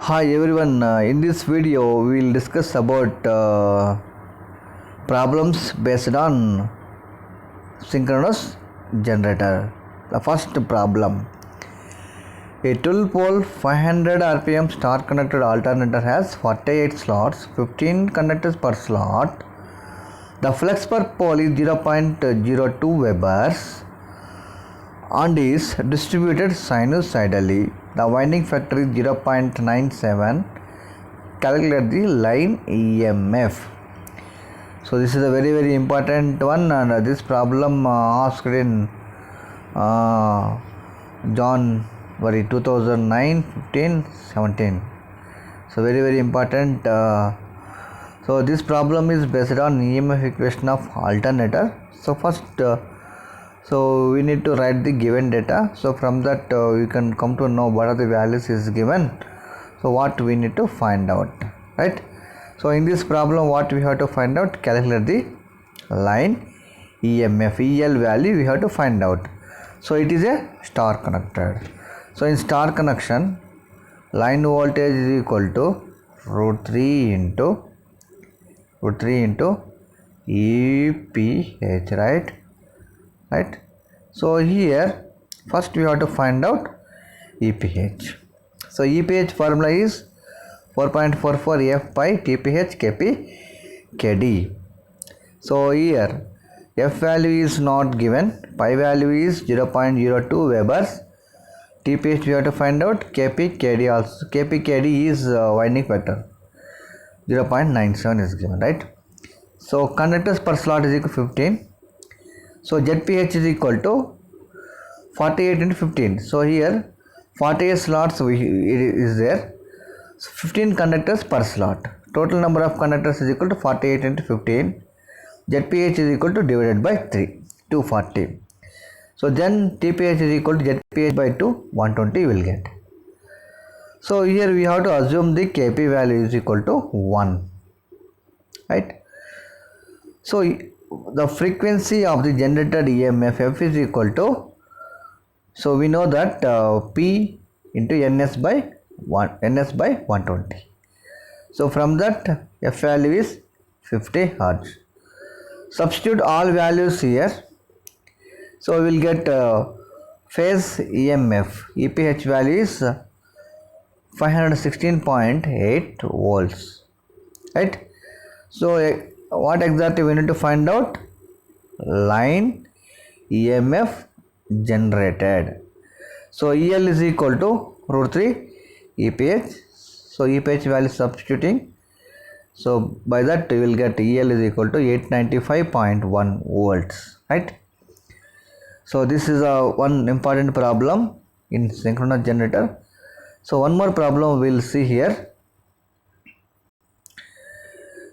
Hi everyone, in this video we will discuss about problems based on synchronous generator. The first problem, a 12 pole 500 rpm star connected alternator has 48 slots, 15 conductors per slot. The flux per pole is 0.02 Webers and is distributed sinusoidally. The winding factor is 0.97. Calculate the line EMF. So this is a very important one, and this problem asked in January 2009, 15, 17. So very important. So this problem is based on EMF equation of alternator. So first so we need to write the given data. So from that we can come to know what are the values is given. So what we need to find out, right? So in this problem what we have to find out, calculate the line EMF, EL value we have to find out. So it is a star connected. So in star connection, line voltage is equal to root 3 into EPH, right? So here first we have to find out EPH. So EPH formula is 4.44 F by TPH Kp Kd. So here F value is not given, pi value is 0.02 Webers, TPH we have to find out, Kp Kd also. Kp Kd is winding factor, 0.97 is given, right? So conductors per slot is equal to 15. So ZPH is equal to 48 into 15. So here 48 slots is there. So 15 conductors per slot. Total number of conductors is equal to 48 into 15. ZPH is equal to divided by 3, 240. So then TPH is equal to ZPH by 2, 120 will get. So here we have to assume the Kp value is equal to 1, right? So the frequency of the generated EMF F is equal to, so we know that P into Ns by 120. So from that F value is 50 Hertz. Substitute all values here. So we will get phase EMF EPH value is 516.8 volts, right? So what exactly we need to find out? Line EMF generated. So EL is equal to root 3 EPH. So EPH value substituting. So by that we will get EL is equal to 895.1 volts, right? So this is one important problem in synchronous generator. So one more problem we will see here.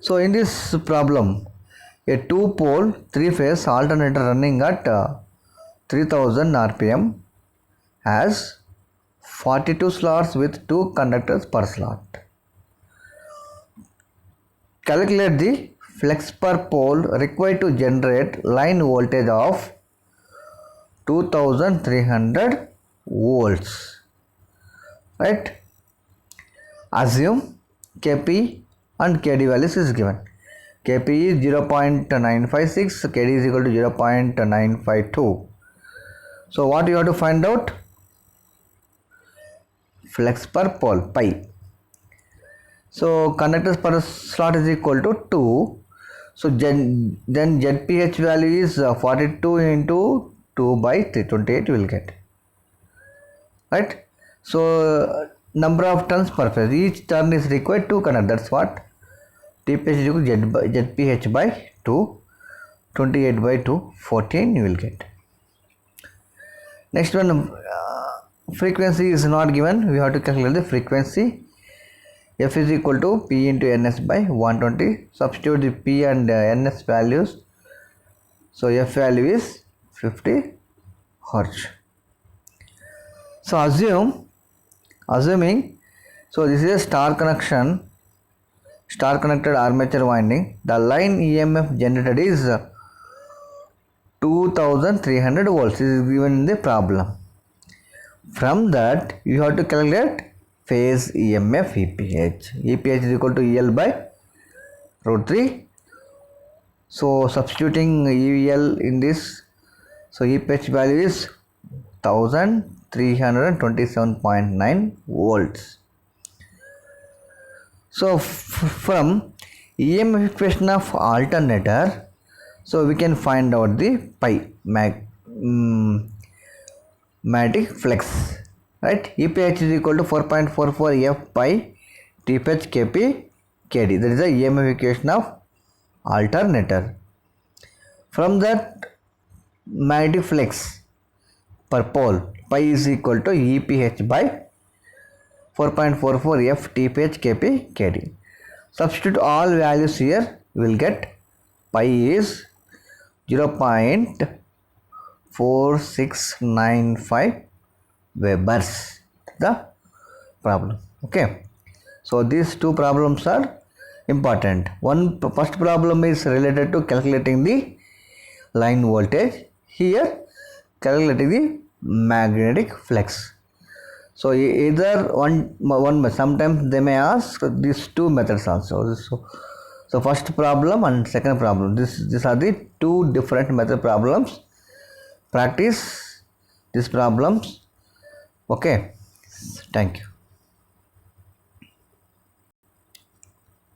So in this problem, a 2-pole 3-phase alternator running at 3000 rpm has 42 slots with 2 conductors per slot. Calculate the flux per pole required to generate line voltage of 2300 volts, right? Assume Kp and Kd values is given. Kp is 0.956, Kd is equal to 0.952. So what you have to find out? Flux per pole, pi. So conductors per slot is equal to 2. So then ZPH value is 42 into 2 by 328 you will get, right? So number of turns per phase, each turn is required 2 conductors. That's what TPH is equal to ZPH by 2, 28 by 2, 14 you will get. Next one, frequency is not given. We have to calculate the frequency. F is equal to P into Ns by 120. Substitute the P and Ns values. So F value is 50 Hertz. So assuming, so this is a star connection, star connected armature winding. The line EMF generated is 2300 volts is given in the problem. From that you have to calculate phase EMF EPH. EPH is equal to EL by root 3. So substituting EL in this, so EPH value is 1327.9 volts. So from EMF equation of alternator, so we can find out the pi magnetic flux, right? EPH is equal to 4.44 F pi TPH Kp Kd. That is the EMF equation of alternator. From that magnetic flux per pole, pi is equal to EPH by 4.44 F TPH Kp Kd. Substitute all values here, you will get pi is 0.4695 Webers. The problem. Okay. So these two problems are important. First problem is related to calculating the line voltage. Here calculating the magnetic flux. So either one sometimes they may ask these two methods also. So first problem and second problem. These are the two different method problems. Practice these problems. Okay. Thank you.